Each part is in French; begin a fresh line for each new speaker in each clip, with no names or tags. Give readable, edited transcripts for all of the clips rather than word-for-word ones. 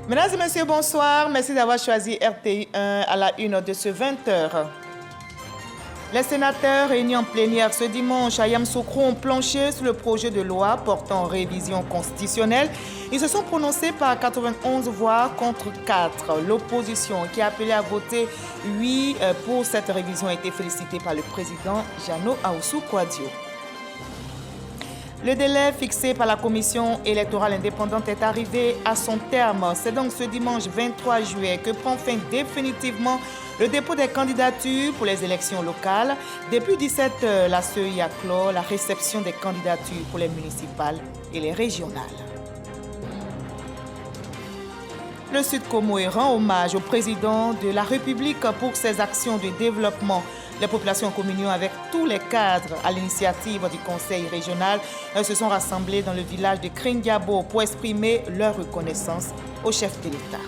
Mesdames et messieurs, bonsoir. Merci d'avoir choisi RTI1 à la une de ce 20h. Les sénateurs réunis en plénière ce dimanche à Yamoussoukro ont planché sur le projet de loi portant révision constitutionnelle. Ils se sont prononcés par 91 voix contre 4. L'opposition qui a appelé à voter oui pour cette révision a été félicitée par le président Jano Ahoussou Kouadio. Le délai fixé par la commission électorale indépendante est arrivé à son terme. C'est donc ce dimanche 23 juillet que prend fin définitivement le dépôt des candidatures pour les élections locales. Depuis 17h, la CEI a clos la réception des candidatures pour les municipales et les régionales. Le Sud Comoé rend hommage au président de la République pour ses actions de développement. Les populations en communion avec tous les cadres à l'initiative du Conseil régional se sont rassemblés dans le village de Krindiabo pour exprimer leur reconnaissance au chef de l'État.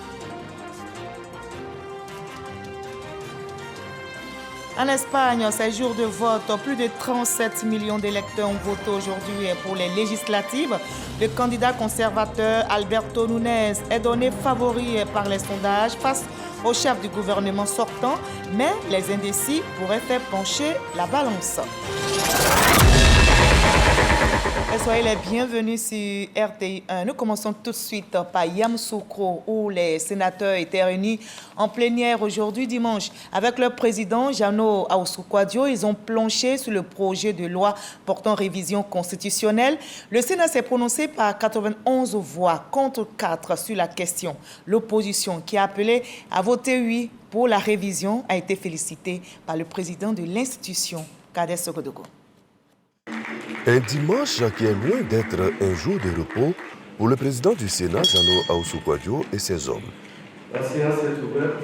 En Espagne, c'est jour de vote. Plus de 37 millions d'électeurs ont voté aujourd'hui pour les législatives. Le candidat conservateur Alberto Núñez est donné favori par les sondages face au chef du gouvernement sortant, mais les indécis pourraient faire pencher la balance. Et soyez les bienvenus sur RTI1. Nous commençons tout de suite par Yamoussoukro, où les sénateurs étaient réunis en plénière aujourd'hui dimanche. Avec leur président, Jano Ahoussou Kouadio, ils ont planché sur le projet de loi portant révision constitutionnelle. Le Sénat s'est prononcé par 91 voix contre 4 sur la question. L'opposition, qui a appelé à voter oui pour la révision, a été félicitée par le président de l'institution, Kadès Sogodogo.
Un dimanche qui est loin d'être un jour de repos pour le président du Sénat, Jano Ahoussou Kouadio, et ses hommes.
La séance est ouverte.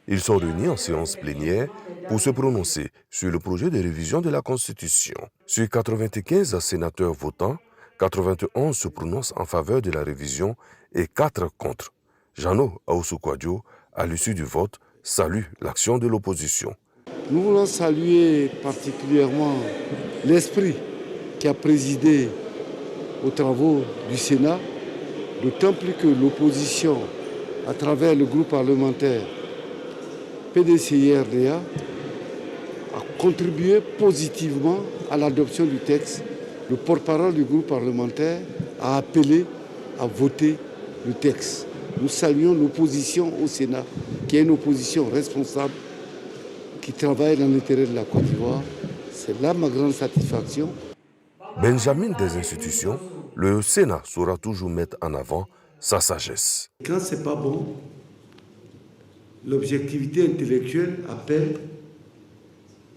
Ils sont réunis en séance plénière pour se prononcer sur le projet de révision de la Constitution. Sur 95 sénateurs votants, 91 se prononcent en faveur de la révision et 4 contre. Jano Ahoussou Kouadio, à l'issue du vote, salue l'action de l'opposition.
Nous voulons saluer particulièrement l'esprit qui a présidé aux travaux du Sénat, d'autant plus que l'opposition, à travers le groupe parlementaire PDCI-RDA, a contribué positivement à l'adoption du texte. Le porte-parole du groupe parlementaire a appelé à voter le texte. Nous saluons l'opposition au Sénat, qui est une opposition responsable, qui travaille dans l'intérêt de la Côte d'Ivoire. C'est là ma grande satisfaction.
Benjamin des institutions, le Sénat saura toujours mettre en avant sa sagesse.
Quand c'est pas bon, l'objectivité intellectuelle appelle,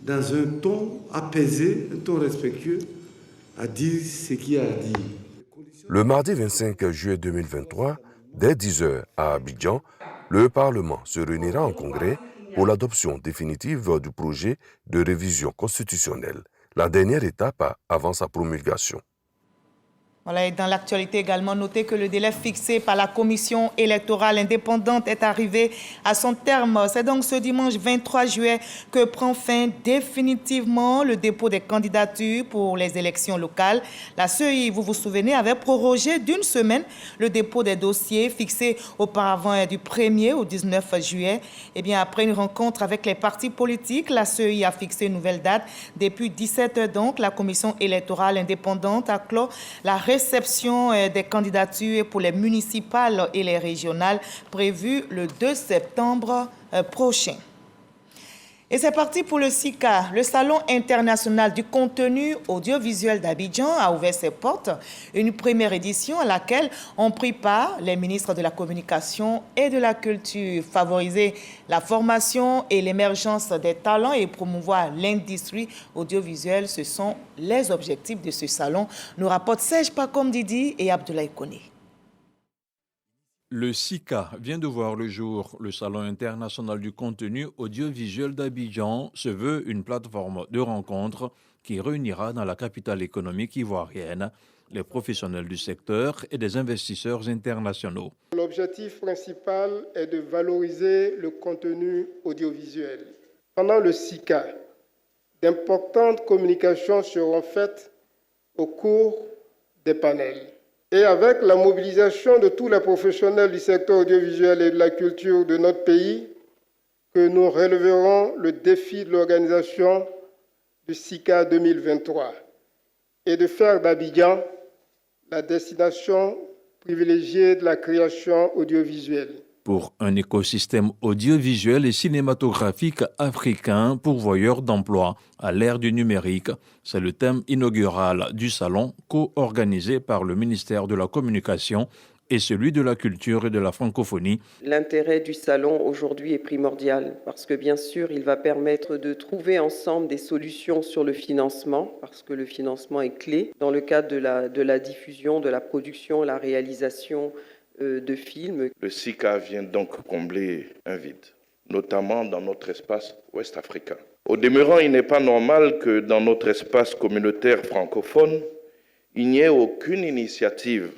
dans un ton apaisé, un ton respectueux, à dire ce qu'il y a à dire.
Le mardi 25 juillet 2023, dès 10h à Abidjan, le Parlement se réunira en congrès pour l'adoption définitive du projet de révision constitutionnelle, la dernière étape avant sa promulgation.
Voilà, et dans l'actualité également, notez que le délai fixé par la commission électorale indépendante est arrivé à son terme. C'est donc ce dimanche 23 juillet que prend fin définitivement le dépôt des candidatures pour les élections locales. La CEI, vous vous souvenez, avait prorogé d'une semaine le dépôt des dossiers fixés auparavant du 1er au 19 juillet. Et bien, après une rencontre avec les partis politiques, la CEI a fixé une nouvelle date. Depuis 17h donc, la commission électorale indépendante a clos la réception des candidatures pour les municipales et les régionales prévues le 2 septembre prochain. Et c'est parti pour le SICA. Le Salon international du contenu audiovisuel d'Abidjan a ouvert ses portes. Une première édition à laquelle ont pris part les ministres de la Communication et de la Culture. Favoriser la formation et l'émergence des talents et promouvoir l'industrie audiovisuelle, ce sont les objectifs de ce salon, nous rapportent Serge Pacom Didi et Abdoulaye Koné.
Le SICA vient de voir le jour. Le Salon international du contenu audiovisuel d'Abidjan se veut une plateforme de rencontre qui réunira dans la capitale économique ivoirienne les professionnels du secteur et des investisseurs internationaux.
L'objectif principal est de valoriser le contenu audiovisuel. Pendant le SICA, d'importantes communications seront faites au cours des panels. Et avec la mobilisation de tous les professionnels du secteur audiovisuel et de la culture de notre pays, que nous relèverons le défi de l'organisation du SICA 2023 et de faire d'Abidjan la destination privilégiée de la création audiovisuelle.
Pour un écosystème audiovisuel et cinématographique africain pourvoyeur d'emplois à l'ère du numérique, c'est le thème inaugural du salon co-organisé par le ministère de la Communication et celui de la Culture et de la Francophonie.
L'intérêt du salon aujourd'hui est primordial parce que bien sûr, il va permettre de trouver ensemble des solutions sur le financement, parce que le financement est clé dans le cadre de la diffusion, de la production, la réalisation de films.
Le SICA vient donc combler un vide, notamment dans notre espace ouest-africain. Au demeurant, il n'est pas normal que dans notre espace communautaire francophone, il n'y ait aucune initiative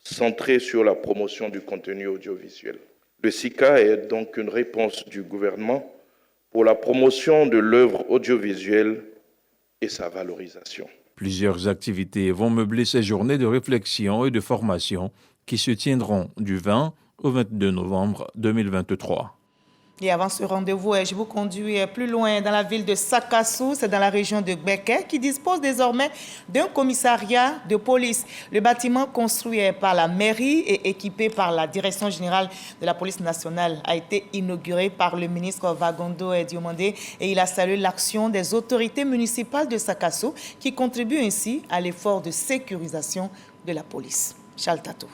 centrée sur la promotion du contenu audiovisuel. Le SICA est donc une réponse du gouvernement pour la promotion de l'œuvre audiovisuelle et sa valorisation.
Plusieurs activités vont meubler ces journées de réflexion et de formation qui se tiendront du 20 au 22 novembre 2023.
Et avant ce rendez-vous, je vous conduis plus loin dans la ville de Sakassou, c'est dans la région de Gbeke, qui dispose désormais d'un commissariat de police. Le bâtiment construit par la mairie et équipé par la Direction générale de la police nationale a été inauguré par le ministre Vagondo Diomandé et il a salué l'action des autorités municipales de Sakassou qui contribuent ainsi à l'effort de sécurisation de la police. Charles Tatou.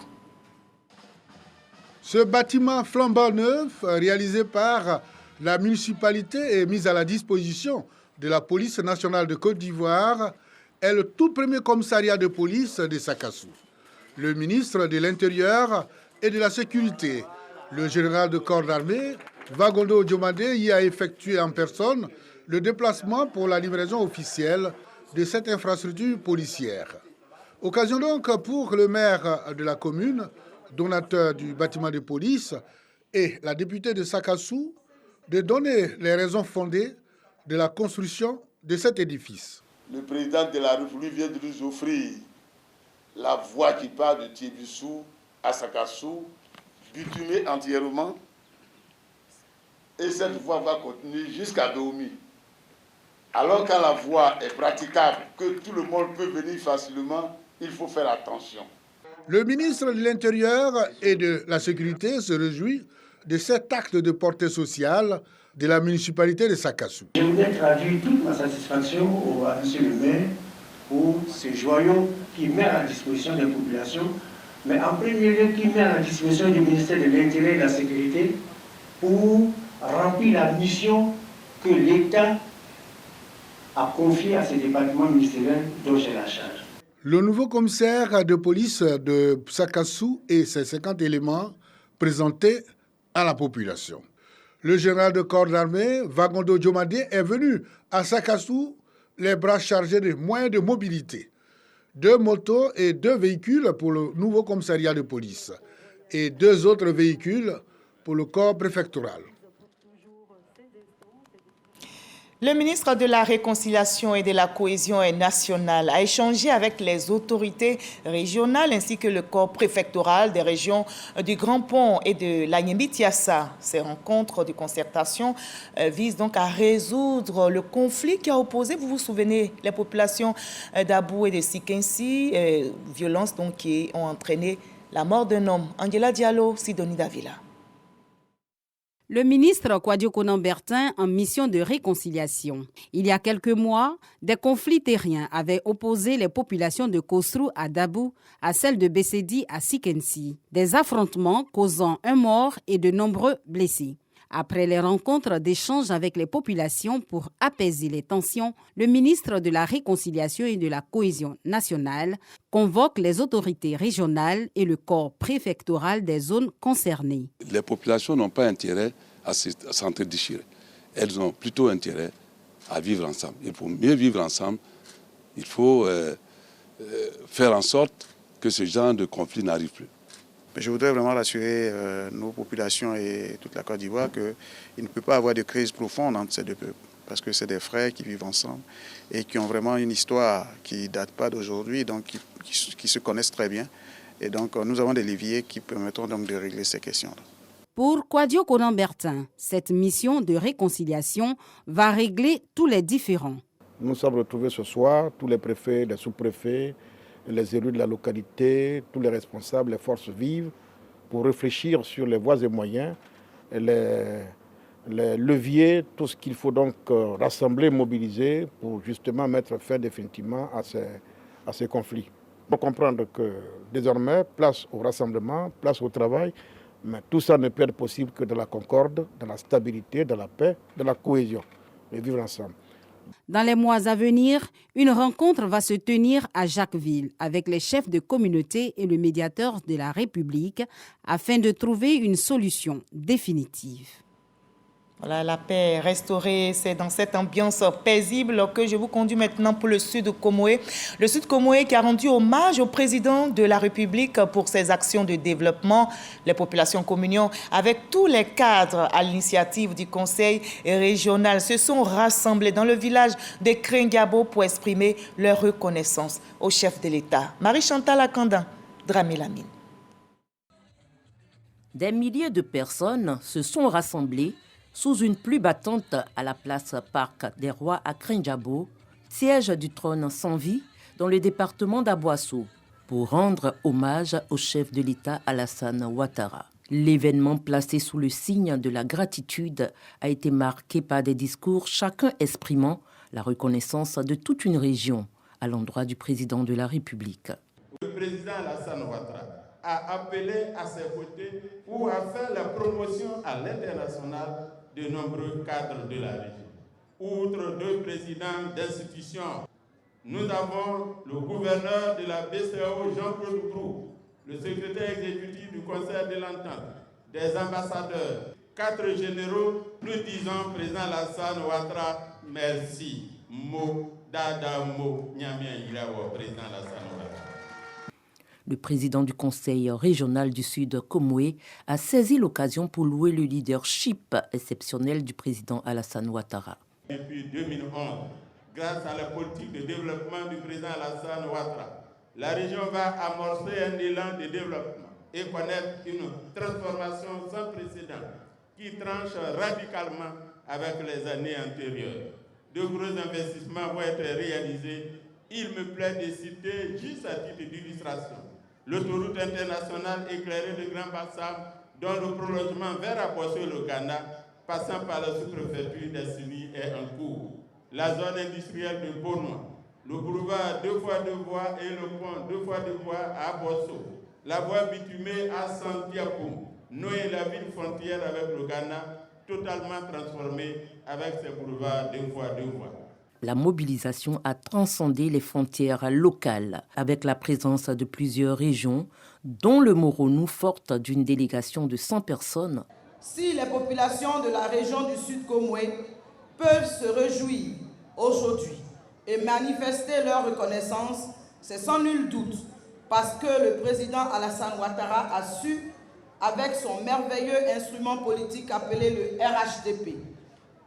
Ce bâtiment flambant neuf, réalisé par la municipalité et mis à la disposition de la police nationale de Côte d'Ivoire, est le tout premier commissariat de police de Sakassou. Le ministre de l'Intérieur et de la Sécurité, le général de corps d'armée, Vagondo Diomandé, y a effectué en personne le déplacement pour la livraison officielle de cette infrastructure policière. Occasion donc pour le maire de la commune, donateur du bâtiment de police, et la députée de Sakassou de donner les raisons fondées de la construction de cet édifice.
Le président de la République vient de nous offrir la voie qui part de Tiébissou à Sakassou, bitumée entièrement, et cette voie va continuer jusqu'à Dahomey. Alors quand la voie est praticable, que tout le monde peut venir facilement, il faut faire attention.
Le ministre de l'Intérieur et de la Sécurité se réjouit de cet acte de portée sociale de la municipalité de Sakassou.
Je voudrais traduire toute ma satisfaction à M. le maire pour ce joyau qui met à la disposition des populations, mais en premier lieu qui met à la disposition du ministère de l'Intérieur et de la Sécurité pour remplir la mission que l'État a confiée à ce département ministériel dont j'ai la charge.
Le nouveau commissaire de police de Sakassou et ses 50 éléments présentés à la population. Le général de corps d'armée, Vagondo Diomandé, est venu à Sakassou les bras chargés de moyens de mobilité. 2 motos et 2 véhicules pour le nouveau commissariat de police et 2 autres véhicules pour le corps préfectoral.
Le ministre de la Réconciliation et de la Cohésion nationale a échangé avec les autorités régionales ainsi que le corps préfectoral des régions du Grand Pont et de l'Anyembi-Tiassa. Ces rencontres de concertation visent donc à résoudre le conflit qui a opposé, vous vous souvenez, les populations d'Abou et de Sikensi, violences donc qui ont entraîné la mort d'un homme. Angela Diallo, Sidonie Davila.
Le ministre Kwadio Konan-Bertin en mission de réconciliation. Il y a quelques mois, des conflits terriens avaient opposé les populations de Kosrou à Dabou à celles de Bessedi à Sikensi. Des affrontements causant un mort et de nombreux blessés. Après les rencontres d'échange avec les populations pour apaiser les tensions, le ministre de la Réconciliation et de la Cohésion nationale convoque les autorités régionales et le corps préfectoral des zones concernées.
Les populations n'ont pas intérêt à s'entre-déchirer. Elles ont plutôt intérêt à vivre ensemble. Et pour mieux vivre ensemble, il faut faire en sorte que ce genre de conflit n'arrive plus.
Je voudrais vraiment rassurer nos populations et toute la Côte d'Ivoire qu'il ne peut pas avoir de crise profonde entre ces deux peuples. Parce que c'est des frères qui vivent ensemble et qui ont vraiment une histoire qui ne date pas d'aujourd'hui. Donc qui se connaissent très bien. Et donc, nous avons des leviers qui permettront donc de régler ces questions-là.
Pour Kouadio Konan-Bertin, cette mission de réconciliation va régler tous les différends.
Nous sommes retrouvés ce soir, tous les préfets, les sous-préfets, les élus de la localité, tous les responsables, les forces vives, pour réfléchir sur les voies et moyens, les leviers, tout ce qu'il faut donc rassembler, mobiliser pour justement mettre fin définitivement à ces conflits. Il faut comprendre que désormais, place au rassemblement, place au travail, mais tout ça ne peut être possible que dans la concorde, dans la stabilité, dans la paix, dans la cohésion, de vivre ensemble.
Dans les mois à venir, une rencontre va se tenir à Jacquesville avec les chefs de communauté et le médiateur de la République afin de trouver une solution définitive.
Voilà, la paix restaurée, c'est dans cette ambiance paisible que je vous conduis maintenant pour le Sud Comoé. Le Sud Comoé qui a rendu hommage au président de la République pour ses actions de développement. Les populations communion avec tous les cadres à l'initiative du Conseil régional se sont rassemblés dans le village de Kringabo pour exprimer leur reconnaissance au chef de l'État. Marie-Chantal Akandan, Dramé-Lamine.
Des milliers de personnes se sont rassemblées sous une pluie battante à la place Parc des Rois à Kringabo, siège du trône sans vie dans le département d'Aboasso, pour rendre hommage au chef de l'État Alassane Ouattara. L'événement placé sous le signe de la gratitude a été marqué par des discours, chacun exprimant la reconnaissance de toute une région à l'endroit du président de la République.
Le président Alassane Ouattara a appelé à ses côtés pour faire la promotion à l'international de nombreux cadres de la région. Outre deux présidents d'institutions, nous avons le gouverneur de la BCEAO, Jean-Claude Brou, le secrétaire exécutif du Conseil de l'Entente, des ambassadeurs, 4 généraux. Nous disons, président Alassane Ouattara, merci. Mo, dada, mo, nyamien, ilawo, président Alassane Ouattara.
Le président du Conseil régional du Sud, Comoé, a saisi l'occasion pour louer le leadership exceptionnel du président Alassane Ouattara.
Depuis 2011, grâce à la politique de développement du président Alassane Ouattara, la région va amorcer un élan de développement et connaître une transformation sans précédent qui tranche radicalement avec les années antérieures. De gros investissements vont être réalisés. Il me plaît de citer, juste à titre d'illustration, l'autoroute internationale éclairée de Grand Bassam, dont le prolongement vers Abosso et le Ghana, passant par la sous-préfecture d'Assini, est en cours. La zone industrielle de Bonois, le boulevard 2 fois 2 voies et le pont 2 fois 2 voies à Abosso, la voie bitumée à Santiago, Noé, la ville frontière avec le Ghana, totalement transformée avec ses boulevards 2 fois 2 voies.
La mobilisation a transcendé les frontières locales avec la présence de plusieurs régions, dont le Moronou, forte d'une délégation de 100 personnes.
Si les populations de la région du Sud Comoé peuvent se réjouir aujourd'hui et manifester leur reconnaissance, c'est sans nul doute parce que le président Alassane Ouattara a su, avec son merveilleux instrument politique appelé le RHDP,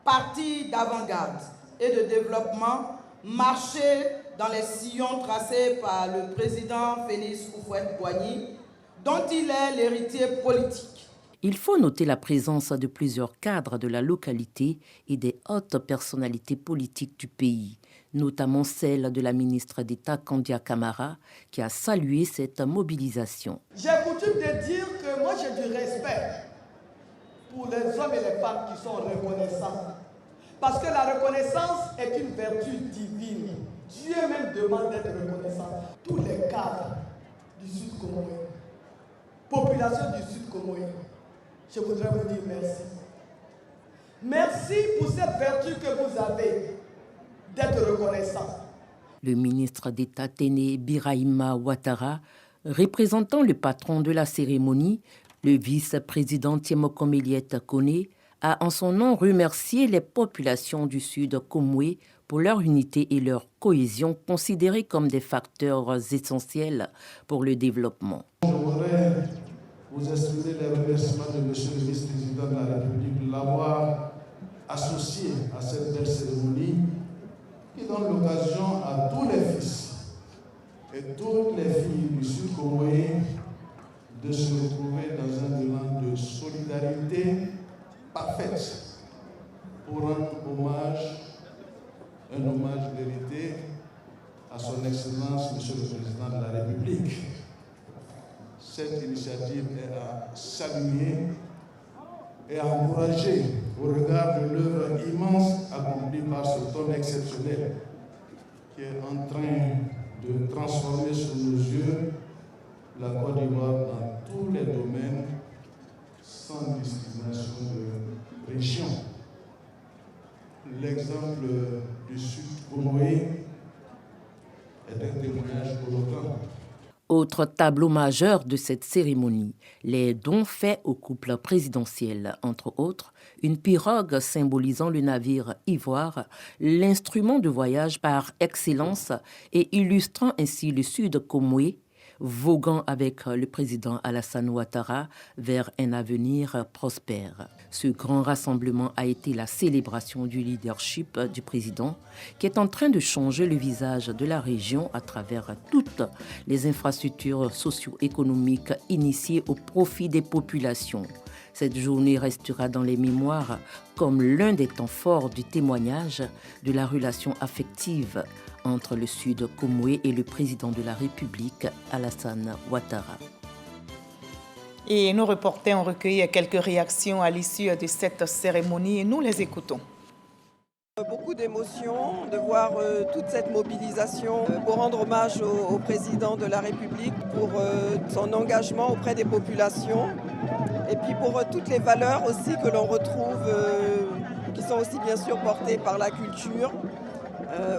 parti d'avant-garde et de développement, marcher dans les sillons tracés par le président Félix Houphouët-Boigny, dont il est l'héritier politique.
Il faut noter la présence de plusieurs cadres de la localité et des hautes personnalités politiques du pays, notamment celle de la ministre d'État Kandia Camara, qui a salué cette mobilisation.
J'ai coutume de dire que moi j'ai du respect pour les hommes et les femmes qui sont reconnaissants. Parce que la reconnaissance est une vertu divine. Dieu même demande d'être reconnaissant. Tous les cadres du Sud Comoé, population du Sud Comoé, je voudrais vous dire merci. Merci pour cette vertu que vous avez d'être reconnaissant.
Le ministre d'État Téné Birahima Ouattara, représentant le patron de la cérémonie, le vice-président Tiemoko Méliette Koné, a en son nom remercié les populations du Sud Comoé pour leur unité et leur cohésion, considérées comme des facteurs essentiels pour le développement.
Je voudrais vous exprimer les remerciements de M. le vice-président de la République de l'avoir associé à cette belle cérémonie qui donne l'occasion à tous les fils et et toutes les filles du Sud Comoé de se retrouver dans un élan de solidarité parfaite pour rendre un hommage mérité à son Excellence, Monsieur le Président de la République. Cette initiative est à saluer et à encourager au regard de l'œuvre immense accomplie par cet homme exceptionnel qui est en train de transformer sous nos yeux la Côte d'Ivoire dans tous les domaines sans discrimination de région. L'exemple du Sud Comoé est un témoignage éloquent.
Autre tableau majeur de cette cérémonie, les dons faits au couple présidentiel, entre autres, une pirogue symbolisant le navire Ivoire, l'instrument de voyage par excellence et illustrant ainsi le Sud Comoé, voguant avec le président Alassane Ouattara vers un avenir prospère. Ce grand rassemblement a été la célébration du leadership du président qui est en train de changer le visage de la région à travers toutes les infrastructures socio-économiques initiées au profit des populations. Cette journée restera dans les mémoires comme l'un des temps forts du témoignage de la relation affective entre le Sud Comoé et le président de la République, Alassane Ouattara.
Et nos reporters ont recueilli quelques réactions à l'issue de cette cérémonie et nous les écoutons.
Beaucoup d'émotions de voir toute cette mobilisation pour rendre hommage au président de la République, pour son engagement auprès des populations et puis pour toutes les valeurs aussi que l'on retrouve, qui sont aussi bien sûr portées par la culture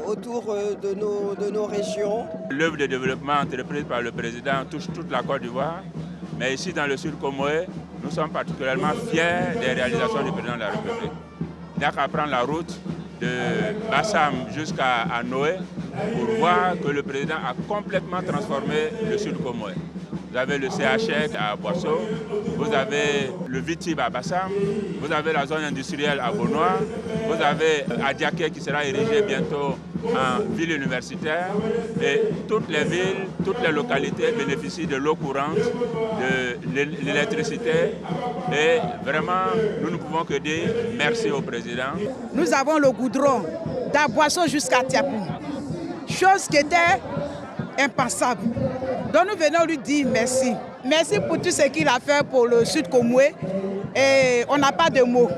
autour de nos régions.
L'œuvre de développement entreprise par le président touche toute la Côte d'Ivoire, mais ici dans le Sud Comoé, nous sommes particulièrement fiers des réalisations du président de la République. Il n'y a qu'à prendre la route de Bassam jusqu'à Noé pour voir que le président a complètement transformé le Sud Comoé. Vous avez le CHEC à Boisseau, vous avez le Vitib à Bassam, vous avez la zone industrielle à Bonois, vous avez Adiaké qui sera érigé bientôt en ville universitaire et toutes les villes, toutes les localités bénéficient de l'eau courante, de l'électricité et vraiment nous ne pouvons que dire merci au président.
Nous avons le goudron d'Aboisseau jusqu'à Tiapou, chose qui était impensable. Donc nous venons lui dire merci. Merci pour tout ce qu'il a fait pour le Sud Comoé et on n'a pas de mots.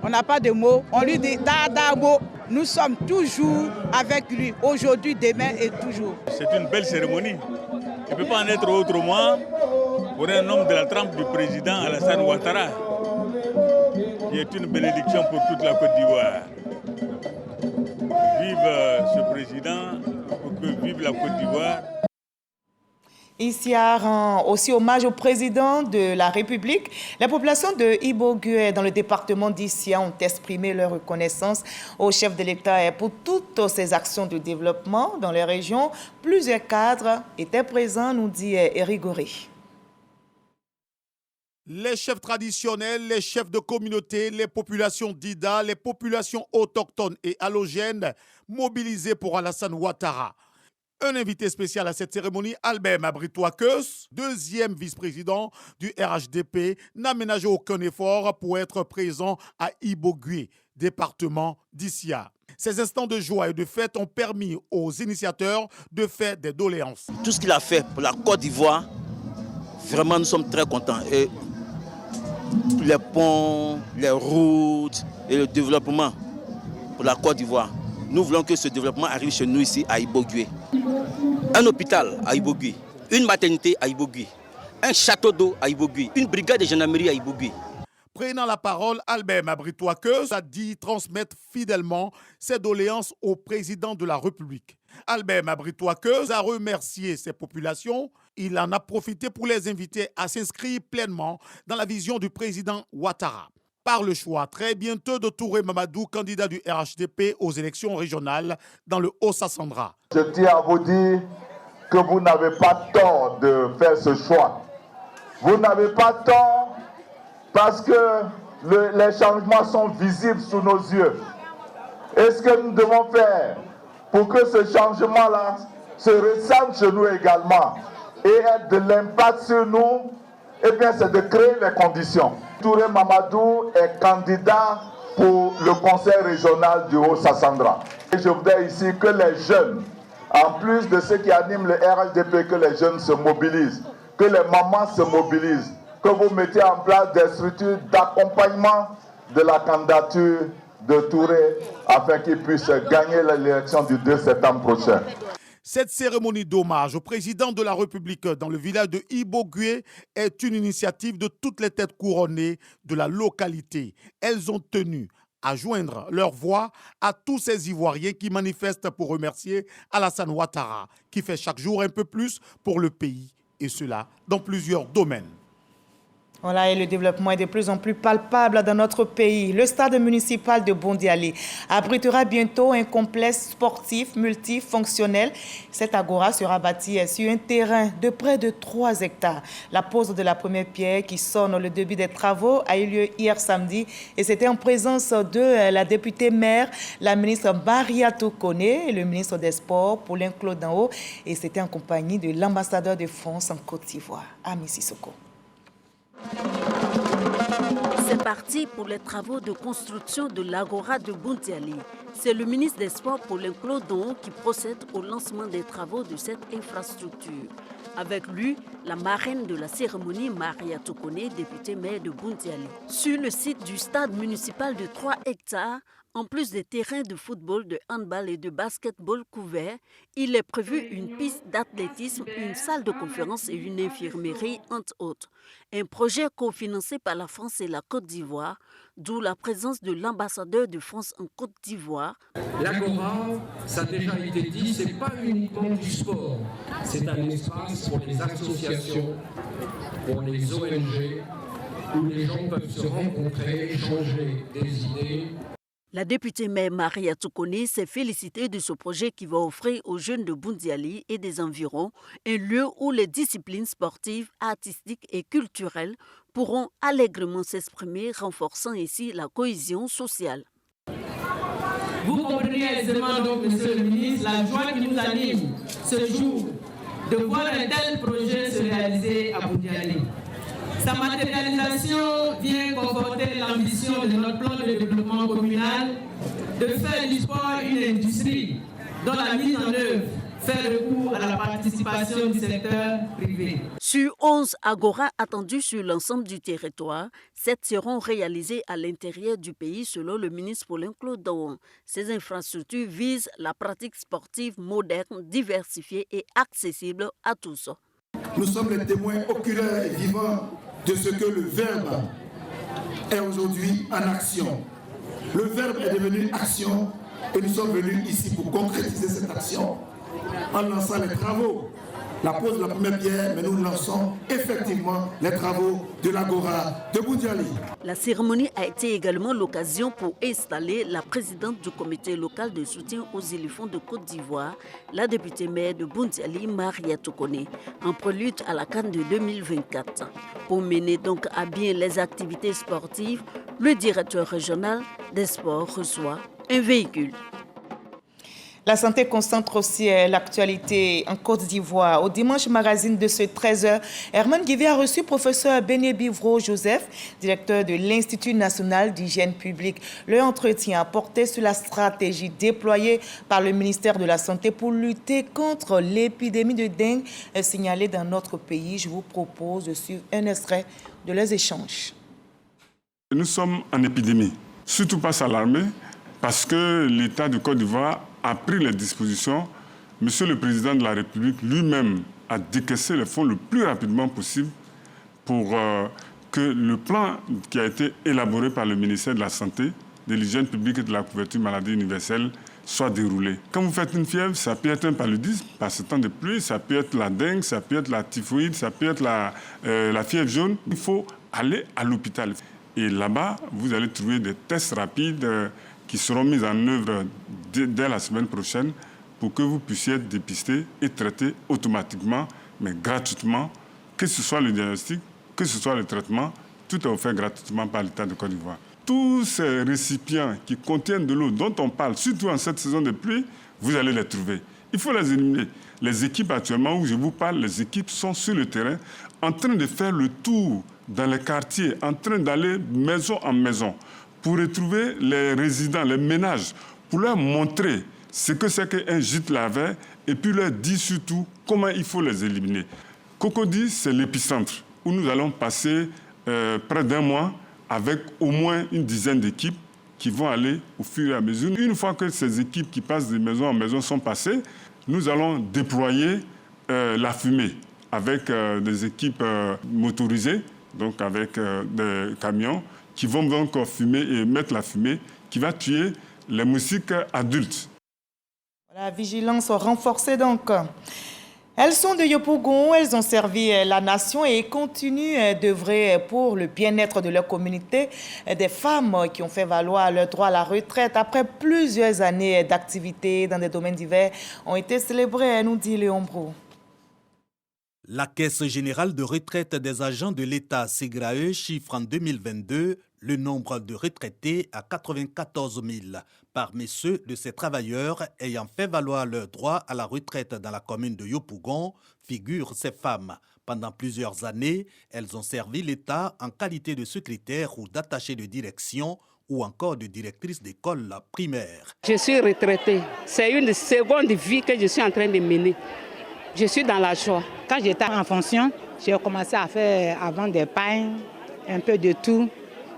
On n'a pas de mots. On lui dit Dadabo. Nous sommes toujours avec lui, aujourd'hui, demain et toujours.
C'est une belle cérémonie. Il ne peut pas en être autrement pour un homme de la trempe du président Alassane Ouattara, qui est une bénédiction pour toute la Côte d'Ivoire. Vive ce président, vive la Côte d'Ivoire.
Ici rend aussi hommage au président de la République. Les populations de Ibogué dans le département d'Issia ont exprimé leur reconnaissance au chef de l'État et pour toutes ses actions de développement dans les régions. Plusieurs cadres étaient présents, nous dit Éric Goré.
Les chefs traditionnels, les chefs de communauté, les populations d'Ida, les populations autochtones et allogènes mobilisés pour Alassane Ouattara. Un invité spécial à cette cérémonie, Albert Mabritois-Keus, deuxième vice-président du RHDP, n'a ménagé aucun effort pour être présent à Ibogué, département d'Issia. Ces instants de joie et de fête ont permis aux initiateurs de faire des doléances.
Tout ce qu'il a fait pour la Côte d'Ivoire, vraiment nous sommes très contents. Et les ponts, les routes et le développement pour la Côte d'Ivoire. Nous voulons que ce développement arrive chez nous ici à Ibogué. Un hôpital à Ibogué, une maternité à Ibogué, un château d'eau à Ibogué, une brigade de gendarmerie à Ibogué.
Prenant la parole, Albert Mabritois-Keus a dit transmettre fidèlement ses doléances au président de la République. Albert Mabritois-Keus a remercié ses populations. Il en a profité pour les inviter à s'inscrire pleinement dans la vision du président Ouattara. Par le choix très bientôt de Touré Mamadou, candidat du RHDP aux élections régionales dans le Haut-Sassandra.
Je tiens à vous dire que vous n'avez pas tort de faire ce choix. Vous n'avez pas tort parce que les changements sont visibles sous nos yeux. Et ce que nous devons faire pour que ce changement-là se ressentent chez nous également et aient de l'impact sur nous, eh bien c'est de créer les conditions. Touré Mamadou est candidat pour le conseil régional du Haut-Sassandra. Et je voudrais ici que les jeunes, en plus de ceux qui animent le RHDP, que les jeunes se mobilisent, que les mamans se mobilisent, que vous mettez en place des structures d'accompagnement de la candidature de Touré afin qu'il puisse gagner l'élection du 2 septembre prochain.
Cette cérémonie d'hommage au président de la République dans le village de Ibogué est une initiative de toutes les têtes couronnées de la localité. Elles ont tenu à joindre leur voix à tous ces Ivoiriens qui manifestent pour remercier Alassane Ouattara, qui fait chaque jour un peu plus pour le pays, et cela dans plusieurs domaines.
Voilà, et le développement est de plus en plus palpable dans notre pays. Le stade municipal de Bondiali abritera bientôt un complexe sportif multifonctionnel. Cette agora sera bâtie sur un terrain de près de 3 hectares. La pose de la première pierre qui sonne le début des travaux a eu lieu hier samedi et c'était en présence de la députée maire, la ministre Mariatou Kone et le ministre des Sports, Paulin Claude Danho, et c'était en compagnie de l'ambassadeur de France en Côte d'Ivoire, Ami Sissoko.
C'est parti pour les travaux de construction de l'Agora de Bondiali. C'est le ministre des Sports, Paulin Claude Danho, qui procède au lancement des travaux de cette infrastructure. Avec lui, la marraine de la cérémonie, Mariatou Kone, députée maire de Bondiali. Sur le site du stade municipal de 3 hectares, en plus des terrains de football, de handball et de basketball couverts, il est prévu une piste d'athlétisme, une salle de conférence et une infirmerie, entre autres. Un projet cofinancé par la France et la Côte d'Ivoire, d'où la présence de l'ambassadeur de France en Côte d'Ivoire.
L'Agora, ça a déjà été dit, ce n'est pas uniquement du sport. C'est un espace pour les associations, pour les ONG, où les gens peuvent se rencontrer, échanger des idées.
La députée maire Mariatou Kone s'est félicitée de ce projet qui va offrir aux jeunes de Bondiali et des environs un lieu où les disciplines sportives, artistiques et culturelles pourront allègrement s'exprimer, renforçant ainsi la cohésion sociale.
Vous comprenez aisément donc, monsieur le ministre, la joie qui nous anime ce jour de voir un tel projet se réaliser à Bondiali. Sa matérialisation vient conforter l'ambition de notre plan de développement communal de faire du sport une industrie dont la mise en œuvre fait recours à la participation du secteur privé.
Sur 11 agoras attendues sur l'ensemble du territoire, 7 seront réalisées à l'intérieur du pays selon le ministre Paulin Claude Danho. Ces infrastructures visent la pratique sportive moderne, diversifiée et accessible à tous.
Nous sommes les témoins oculaires et vivants de ce que le verbe est aujourd'hui en action. Le verbe est devenu action et nous sommes venus ici pour concrétiser cette action en lançant les travaux. La pose de la première pierre, mais nous lançons effectivement les travaux de l'Agora de Bondiali.
La cérémonie a été également l'occasion pour installer la présidente du comité local de soutien aux éléphants de Côte d'Ivoire, la députée maire de Bondiali, Mariatou Kone, en prélude à la CAN de 2024. Pour mener donc à bien les activités sportives, le directeur régional des sports reçoit un véhicule.
La santé concentre aussi l'actualité en Côte d'Ivoire. Au Dimanche Magazine de ce 13h, Herman Guivé a reçu professeur Béné-Bivro Joseph, directeur de l'Institut national d'hygiène publique. Le entretien a porté sur la stratégie déployée par le ministère de la Santé pour lutter contre l'épidémie de dengue signalée dans notre pays. Je vous propose de suivre un extrait de leurs échanges.
Nous sommes en épidémie. Surtout pas s'alarmer parce que l'État de Côte d'Ivoire a pris les dispositions. Monsieur le Président de la République lui-même a décaissé les fonds le plus rapidement possible pour que le plan qui a été élaboré par le ministère de la Santé, de l'hygiène publique et de la couverture maladie universelle soit déroulé. Quand vous faites une fièvre, ça peut être un paludisme par ce temps de pluie, ça peut être la dengue, ça peut être la typhoïde, ça peut être la fièvre jaune. Il faut aller à l'hôpital. Et là-bas, vous allez trouver des tests rapides qui seront mises en œuvre dès la semaine prochaine pour que vous puissiez être dépisté et traité automatiquement, mais gratuitement, que ce soit le diagnostic, que ce soit le traitement, tout est offert gratuitement par l'État de Côte d'Ivoire. Tous ces récipients qui contiennent de l'eau dont on parle, surtout en cette saison de pluie, vous allez les trouver. Il faut les éliminer. Les équipes actuellement où je vous parle, les équipes sont sur le terrain en train de faire le tour dans les quartiers, en train d'aller maison en maison pour retrouver les résidents, les ménages, pour leur montrer ce que c'est qu'un gîte larvaire et puis leur dire surtout comment il faut les éliminer. Cocody, c'est l'épicentre où nous allons passer près d'un mois avec au moins une dizaine d'équipes qui vont aller au fur et à mesure. Une fois que ces équipes qui passent de maison en maison sont passées, nous allons déployer la fumée avec des équipes motorisées, donc avec des camions qui vont donc fumer et mettre la fumée qui va tuer les moustiques adultes.
La vigilance renforcée donc. Elles sont de Yopougon, elles ont servi la nation et continuent d'œuvrer pour le bien-être de leur communauté. Des femmes qui ont fait valoir leur droit à la retraite après plusieurs années d'activité dans des domaines divers ont été célébrées, nous dit Léon Brou.
La Caisse générale de retraite des agents de l'État, SEGRAE, chiffre en 2022 le nombre de retraités à 94 000. Parmi ceux de ces travailleurs ayant fait valoir leur droit à la retraite dans la commune de Yopougon figurent ces femmes. Pendant plusieurs années, elles ont servi l'État en qualité de secrétaire ou d'attaché de direction ou encore de directrice d'école primaire.
Je suis retraitée. C'est une seconde vie que je suis en train de mener. Je suis dans la joie. Quand j'étais en fonction, j'ai commencé à vendre des pains, un peu de tout.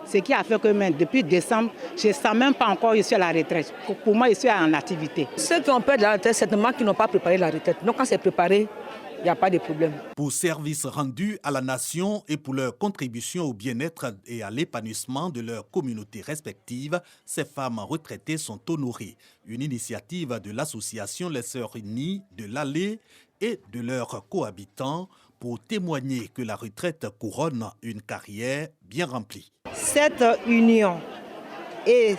Ce qui a fait que même depuis décembre, je ne sens même pas encore que je suis à la retraite. Pour moi, je suis en activité. Ceux qui ont peur de la retraite, c'est certainement qui n'ont pas préparé la retraite. Donc quand c'est préparé, il n'y a pas de problème.
Pour service rendu à la nation et pour leur contribution au bien-être et à l'épanouissement de leurs communautés respectives, ces femmes retraitées sont honorées. Une initiative de l'association Les Sœurs Unies de l'Allée et de leurs cohabitants pour témoigner que la retraite couronne une carrière bien remplie.
Cette union et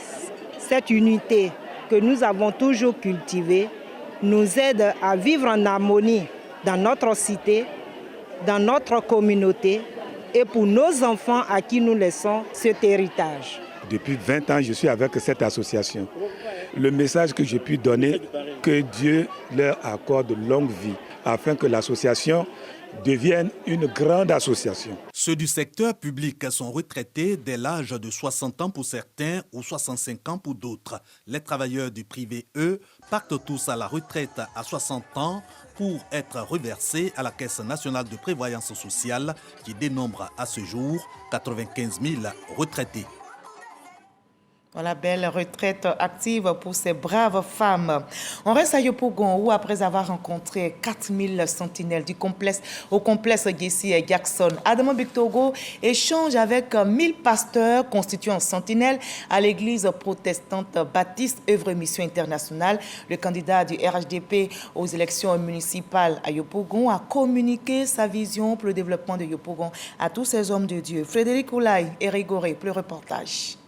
cette unité que nous avons toujours cultivée nous aide à vivre en harmonie dans notre cité, dans notre communauté et pour nos enfants à qui nous laissons cet héritage.
Depuis 20 ans, je suis avec cette association. Le message que j'ai pu donner, que Dieu leur accorde de longue vie, afin que l'association devienne une grande association.
Ceux du secteur public sont retraités dès l'âge de 60 ans pour certains ou 65 ans pour d'autres. Les travailleurs du privé, eux, partent tous à la retraite à 60 ans pour être reversés à la Caisse nationale de prévoyance sociale qui dénombre à ce jour 95 000 retraités.
Voilà, belle retraite active pour ces braves femmes. On reste à Yopougon où, après avoir rencontré 4000 sentinelles du complexe au complexe Gessi et Jackson, Adama Bictogo échange avec 1000 pasteurs constitués en sentinelles à l'église protestante baptiste Œuvre Mission Internationale. Le candidat du RHDP aux élections municipales à Yopougon a communiqué sa vision pour le développement de Yopougon à tous ces hommes de Dieu. Frédéric Oulaï et Rigoré pour le reportage.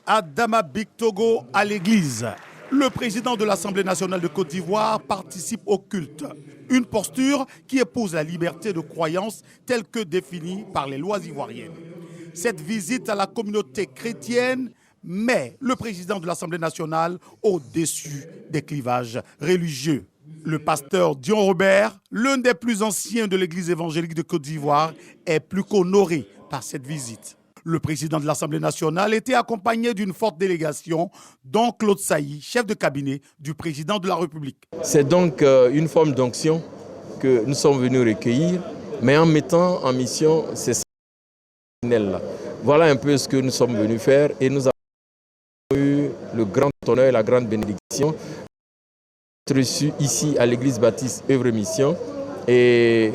Adama Bictogo à l'église. Le président de l'Assemblée nationale de Côte d'Ivoire participe au culte. Une posture qui épouse la liberté de croyance telle que définie par les lois ivoiriennes. Cette visite à la communauté chrétienne met le président de l'Assemblée nationale au-dessus des clivages religieux. Le pasteur Dion Robert, l'un des plus anciens de l'église évangélique de Côte d'Ivoire, est plus qu'honoré par cette visite. Le président de l'Assemblée nationale était accompagné d'une forte délégation, dont Claude Sailly, chef de cabinet du président de la République.
C'est donc une forme d'onction que nous sommes venus recueillir, mais en mettant en mission ces sentinelles-là. Voilà un peu ce que nous sommes venus faire et nous avons eu le grand honneur et la grande bénédiction d'être reçus ici à l'église baptiste Œuvre Mission. Et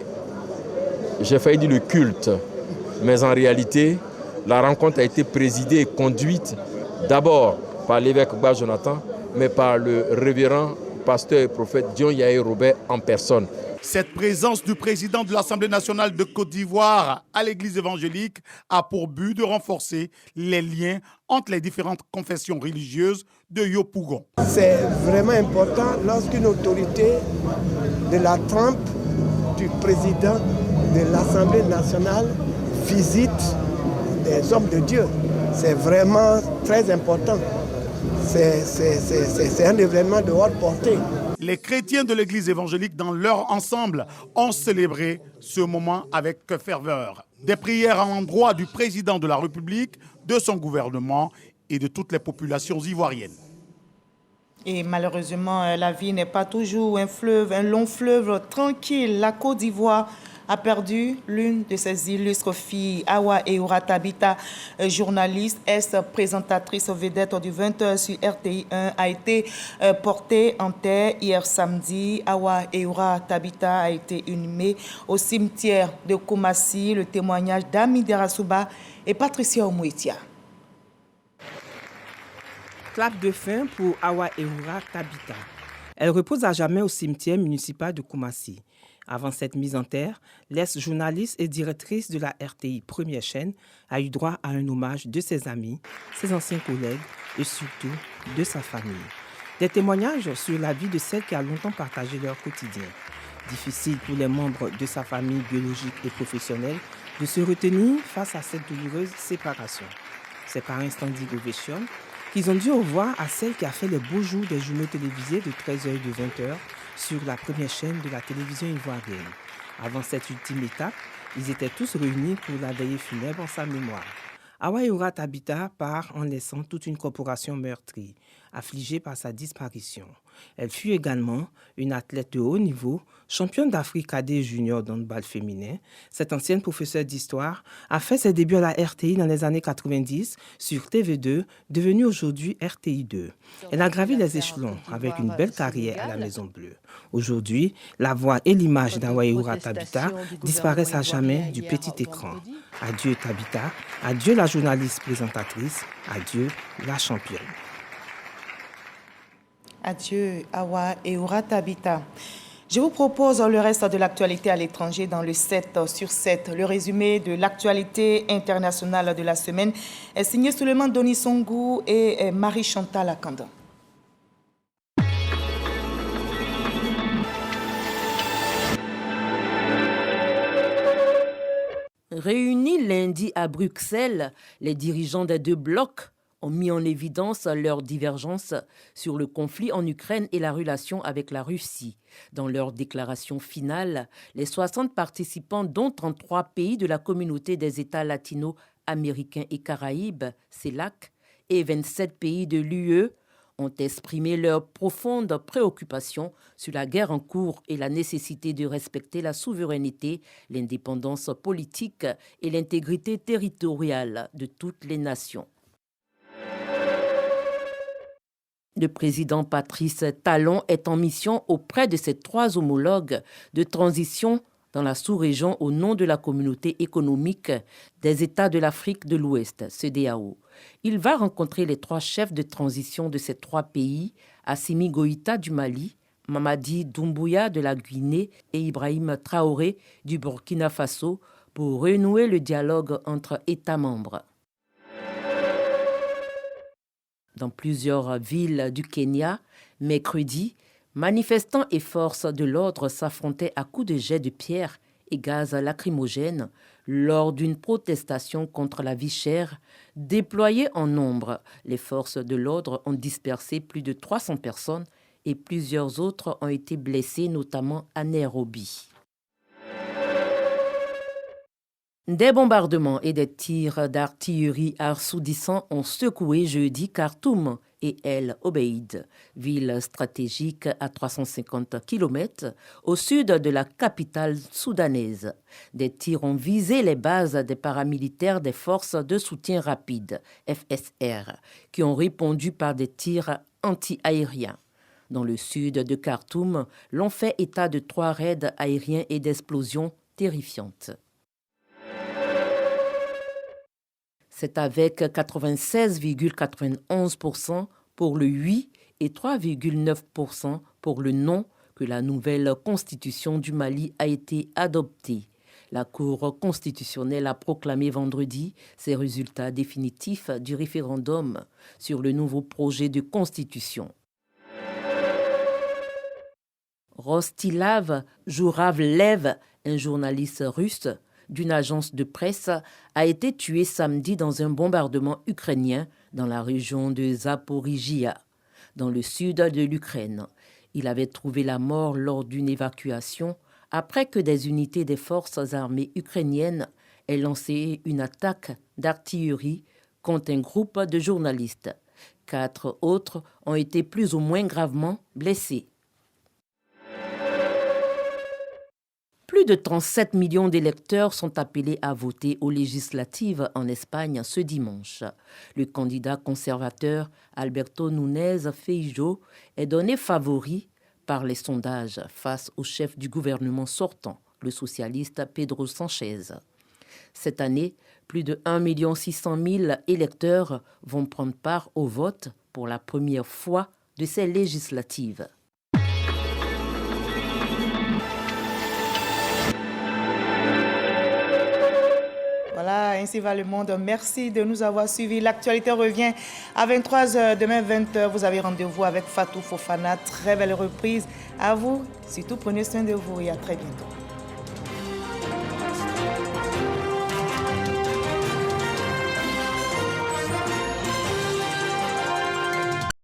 j'ai failli dire le culte, mais en réalité, la rencontre a été présidée et conduite d'abord par l'évêque Ba Jonathan, mais par le révérend pasteur et prophète Dion Yaé Robert en personne.
Cette présence du président de l'Assemblée nationale de Côte d'Ivoire à l'église évangélique a pour but de renforcer les liens entre les différentes confessions religieuses de Yopougon.
C'est vraiment important lorsqu'une autorité de la trempe du président de l'Assemblée nationale visite des hommes de Dieu. C'est vraiment très important. C'est un événement de haute portée.
Les chrétiens de l'église évangélique dans leur ensemble ont célébré ce moment avec ferveur. Des prières à l'endroit du président de la République, de son gouvernement et de toutes les populations ivoiriennes.
Et malheureusement, la vie n'est pas toujours un long fleuve tranquille. La Côte d'Ivoire a perdu l'une de ses illustres filles, Awa Eoura Tabita, journaliste, présentatrice vedette du 20h sur RTI1, a été portée en terre hier samedi. Awa Eoura Tabita a été inhumée au cimetière de Koumassi. Le témoignage d'Ami Derasouba et Patricia Omouetia.
Clap de fin pour Awa Eoura Tabita. Elle repose à jamais au cimetière municipal de Koumassi. Avant cette mise en terre, l'ex-journaliste et directrice de la RTI Première Chaîne a eu droit à un hommage de ses amis, ses anciens collègues et surtout de sa famille. Des témoignages sur la vie de celle qui a longtemps partagé leur quotidien. Difficile pour les membres de sa famille biologique et professionnelle de se retenir face à cette douloureuse séparation. C'est par instant d'ovation qu'ils ont dû au revoir à celle qui a fait les beaux jours des journaux télévisés de 13h et de 20h sur la première chaîne de la télévision ivoirienne. Avant cette ultime étape, ils étaient tous réunis pour la veillée funèbre en sa mémoire. Awa Eoura Tabita part en laissant toute une corporation meurtrie, affligée par sa disparition. Elle fut également une athlète de haut niveau, championne d'Afrique cadet junior d'handball féminin. Cette ancienne professeure d'histoire a fait ses débuts à la RTI dans les années 90 sur TV2, devenue aujourd'hui RTI2. Elle a gravi les échelons avec une belle carrière à la Maison Bleue. Aujourd'hui, la voix et l'image d'Awa Eoura Tabita disparaissent à jamais du petit écran. Adieu Tabita, adieu la journaliste présentatrice, adieu la championne.
Adieu Awa Eoura Tabita. Je vous propose le reste de l'actualité à l'étranger dans le 7 sur 7. Le résumé de l'actualité internationale de la semaine est signé Souleymane Doni Songou et Marie-Chantal Akandan.
Réunis lundi à Bruxelles, les dirigeants des deux blocs ont mis en évidence leurs divergences sur le conflit en Ukraine et la relation avec la Russie. Dans leur déclaration finale, les 60 participants, dont 33 pays de la communauté des États latino-américains et caraïbes, CELAC, et 27 pays de l'UE, ont exprimé leur profonde préoccupation sur la guerre en cours et la nécessité de respecter la souveraineté, l'indépendance politique et l'intégrité territoriale de toutes les nations. Le président Patrice Talon est en mission auprès de ses 3 homologues de transition dans la sous-région au nom de la communauté économique des États de l'Afrique de l'Ouest, CEDEAO. Il va rencontrer les 3 chefs de transition de ces 3 pays, Assimi Goïta du Mali, Mamadi Doumbouya de la Guinée et Ibrahim Traoré du Burkina Faso pour renouer le dialogue entre États membres. Dans plusieurs villes du Kenya, mercredi, manifestants et forces de l'ordre s'affrontaient à coups de jets de pierre et gaz lacrymogènes lors d'une protestation contre la vie chère. Déployées en nombre, les forces de l'ordre ont dispersé plus de 300 personnes et plusieurs autres ont été blessées, notamment à Nairobi. Des bombardements et des tirs d'artillerie assourdissants ont secoué jeudi Khartoum et El Obeid, ville stratégique à 350 km au sud de la capitale soudanaise. Des tirs ont visé les bases des paramilitaires des forces de soutien rapide, FSR, qui ont répondu par des tirs anti-aériens. Dans le sud de Khartoum, l'on fait état de 3 raids aériens et d'explosions terrifiantes. C'est avec 96,91% pour le oui et 3,9% pour le non que la nouvelle constitution du Mali a été adoptée. La Cour constitutionnelle a proclamé vendredi ses résultats définitifs du référendum sur le nouveau projet de constitution. Rostislav Jouravlev, un journaliste russe d'une agence de presse, a été tué samedi dans un bombardement ukrainien dans la région de Zaporijia, dans le sud de l'Ukraine. Il avait trouvé la mort lors d'une évacuation après que des unités des forces armées ukrainiennes aient lancé une attaque d'artillerie contre un groupe de journalistes. 4 autres ont été plus ou moins gravement blessés. Plus de 37 millions d'électeurs sont appelés à voter aux législatives en Espagne ce dimanche. Le candidat conservateur Alberto Núñez Feijóo est donné favori par les sondages face au chef du gouvernement sortant, le socialiste Pedro Sánchez. Cette année, plus de 1 600 000 électeurs vont prendre part au vote pour la première fois de ces législatives.
Voilà, ainsi va le monde. Merci de nous avoir suivis. L'actualité revient à 23h. Demain, 20h, vous avez rendez-vous avec Fatou Fofana. Très belle reprise. À vous, surtout prenez soin de vous et à très bientôt.